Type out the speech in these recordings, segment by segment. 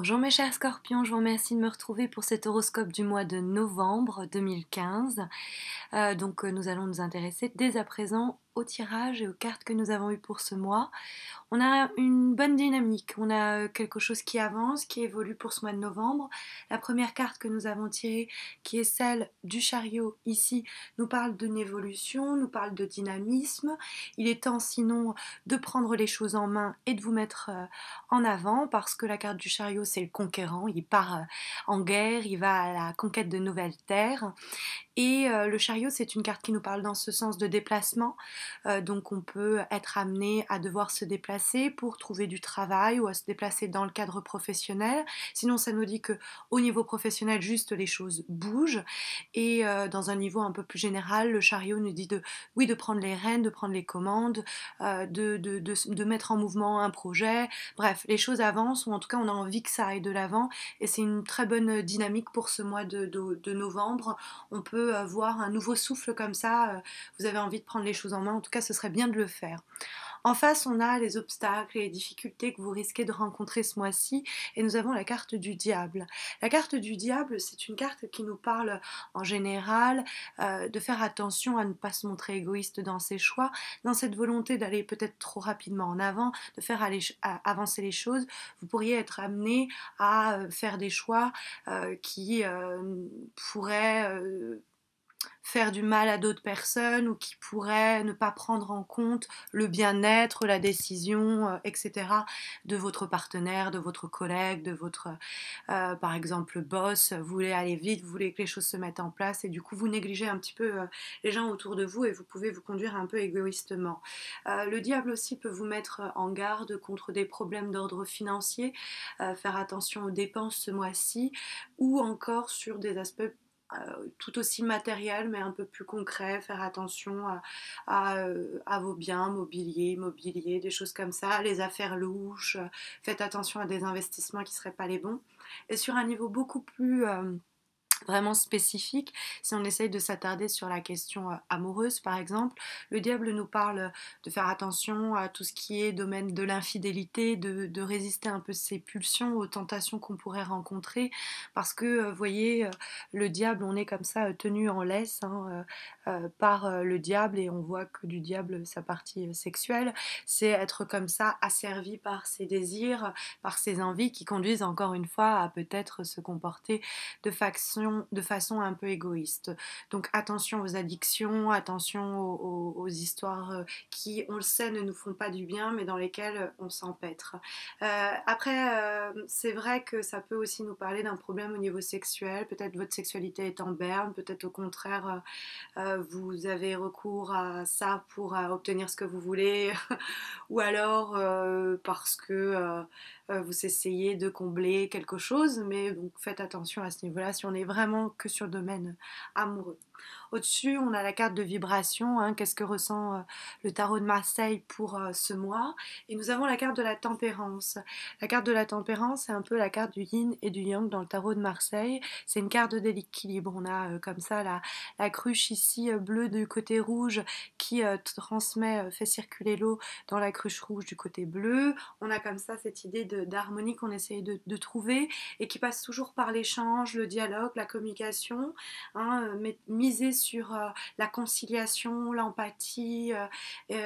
Bonjour mes chers scorpions, je vous remercie de me retrouver pour cet horoscope du mois de novembre 2015. Nous allons nous intéresser dès à présent au tirage et aux cartes que nous avons eues pour ce mois. On a une bonne dynamique, on a quelque chose qui avance, qui évolue pour ce mois de novembre. La première carte que nous avons tirée, qui est celle du chariot ici, nous parle d'une évolution, nous parle de dynamisme. Il est temps sinon de prendre les choses en main et de vous mettre en avant, parce que la carte du chariot, c'est le conquérant, il part en guerre, il va à la conquête de nouvelles terres. Et le chariot, c'est une carte qui nous parle dans ce sens de déplacement. Donc on peut être amené à devoir se déplacer pour trouver du travail ou à se déplacer dans le cadre professionnel. Sinon, ça nous dit que au niveau professionnel, juste les choses bougent. Et dans un niveau un peu plus général, le chariot nous dit oui, de prendre les rênes, de prendre les commandes, de mettre en mouvement un projet. Bref, les choses avancent, ou en tout cas on a envie que ça aille de l'avant. Et c'est une très bonne dynamique pour ce mois de novembre. On peut voir un nouveau souffle comme ça, vous avez envie de prendre les choses en main, en tout cas ce serait bien de le faire. En face, on a les obstacles et les difficultés que vous risquez de rencontrer ce mois-ci, et nous avons la carte du diable. La carte du diable, c'est une carte qui nous parle en général de faire attention à ne pas se montrer égoïste dans ses choix, dans cette volonté d'aller peut-être trop rapidement en avant, de faire avancer les choses. Vous pourriez être amené à faire des choix qui pourraient faire du mal à d'autres personnes, ou qui pourraient ne pas prendre en compte le bien-être, la décision, etc. de votre partenaire, de votre collègue, de votre, par exemple, boss. Vous voulez aller vite, vous voulez que les choses se mettent en place, et du coup vous négligez un petit peu les gens autour de vous, et vous pouvez vous conduire un peu égoïstement. Le diable aussi peut vous mettre en garde contre des problèmes d'ordre financier, faire attention aux dépenses ce mois-ci, ou encore sur des aspects tout aussi matériel mais un peu plus concret, faire attention à vos biens mobilier, des choses comme ça, les affaires louches, faites attention à des investissements qui ne seraient pas les bons. Et sur un niveau beaucoup plus vraiment spécifique, si on essaye de s'attarder sur la question amoureuse par exemple, le diable nous parle de faire attention à tout ce qui est domaine de l'infidélité, de résister un peu ses pulsions, aux tentations qu'on pourrait rencontrer, parce que vous voyez, le diable, on est comme ça tenu en laisse par le diable, et on voit que du diable sa partie sexuelle, c'est être comme ça asservi par ses désirs, par ses envies, qui conduisent encore une fois à peut-être se comporter de façon un peu égoïste. Donc attention aux addictions, attention aux histoires qui, on le sait, ne nous font pas du bien, mais dans lesquelles on s'empêtre. Après, c'est vrai que ça peut aussi nous parler d'un problème au niveau sexuel. Peut-être votre sexualité est en berne, peut-être au contraire vous avez recours à ça pour obtenir ce que vous voulez, ou alors parce que vous essayez de combler quelque chose, mais donc faites attention à ce niveau-là si on est vraiment que sur le domaine amoureux. Au-dessus, on a la carte de vibration, hein, qu'est-ce que ressent le tarot de Marseille pour ce mois. Et nous avons la carte de la tempérance. La carte de la tempérance, c'est un peu la carte du yin et du yang dans le tarot de Marseille. C'est une carte de l'équilibre. On a comme ça la cruche ici bleue du côté rouge qui transmet, fait circuler l'eau dans la cruche rouge du côté bleu. On a comme ça cette idée d'harmonie qu'on essaye de trouver, et qui passe toujours par l'échange, le dialogue, la communication, hein, miser sur la conciliation, l'empathie,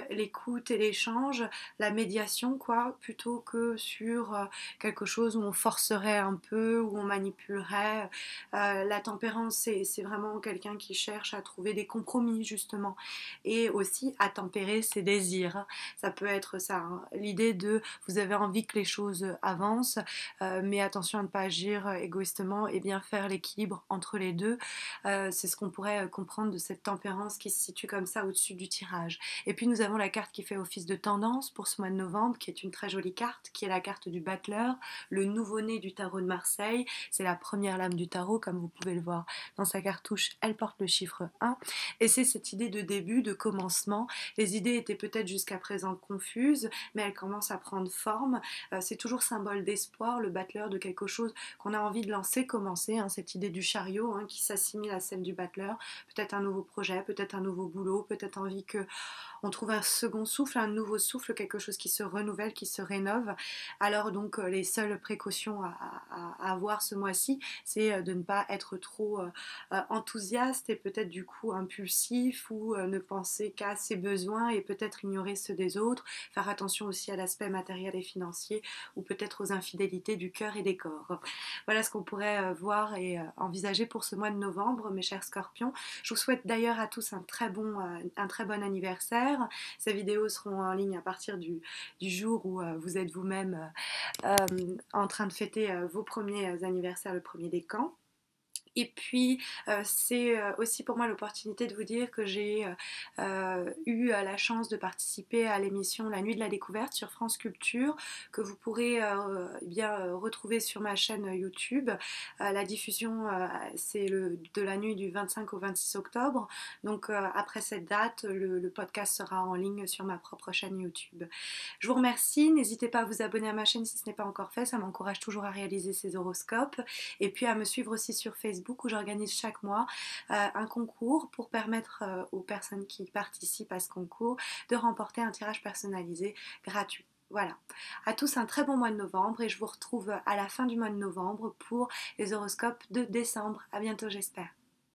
l'écoute et l'échange, la médiation quoi, plutôt que sur quelque chose où on forcerait un peu, où on manipulerait. La tempérance, c'est vraiment quelqu'un qui cherche à trouver des compromis justement, et aussi à tempérer ses désirs. Ça peut être ça, hein. L'idée de vous avez envie que les choses avancent, mais attention à ne pas agir égoïstement, et bien faire l'équilibre entre les deux. C'est ce qu'on pourrait comprendre de cette tempérance qui se situe comme ça au-dessus du tirage. Et puis nous avons la carte qui fait office de tendance pour ce mois de novembre, qui est une très jolie carte, qui est la carte du battleur, le nouveau-né du tarot de Marseille. C'est la première lame du tarot, comme vous pouvez le voir dans sa cartouche, elle porte le chiffre 1, et c'est cette idée de début, de commencement. Les idées étaient peut-être jusqu'à présent confuses, mais elles commencent à prendre forme. C'est toujours symbole d'espoir, le battleur, de quelque chose qu'on a envie de lancer, commencer, hein, cette idée du chariot, hein, qui s'assimile à celle du battleur. peut-être un nouveau projet, peut-être un nouveau boulot, peut-être envie que on trouve un second souffle, un nouveau souffle, quelque chose qui se renouvelle, qui se rénove. Alors donc les seules précautions à avoir ce mois-ci, c'est de ne pas être trop enthousiaste et peut-être du coup impulsif ou ne penser qu'à ses besoins et peut-être ignorer ceux des autres, faire attention aussi à l'aspect matériel et financier ou peut-être aux infidélités du cœur et des corps. Voilà ce qu'on pourrait voir et envisager pour ce mois de novembre, mes chers scorpions. Je vous souhaite d'ailleurs à tous un très bon anniversaire. Ces vidéos seront en ligne à partir du jour où vous êtes vous-même en train de fêter vos premiers anniversaires, le premier des camps. Et puis, c'est aussi pour moi l'opportunité de vous dire que j'ai eu la chance de participer à l'émission La Nuit de la Découverte sur France Culture, que vous pourrez retrouver sur ma chaîne YouTube. La diffusion, c'est de la nuit du 25 au 26 octobre. Donc, après cette date, le podcast sera en ligne sur ma propre chaîne YouTube. Je vous remercie. N'hésitez pas à vous abonner à ma chaîne si ce n'est pas encore fait. Ça m'encourage toujours à réaliser ces horoscopes. Et puis à me suivre aussi sur Facebook où j'organise chaque mois un concours pour permettre aux personnes qui participent à ce concours de remporter un tirage personnalisé gratuit. Voilà. À tous un très bon mois de novembre et je vous retrouve à la fin du mois de novembre pour les horoscopes de décembre. À bientôt j'espère.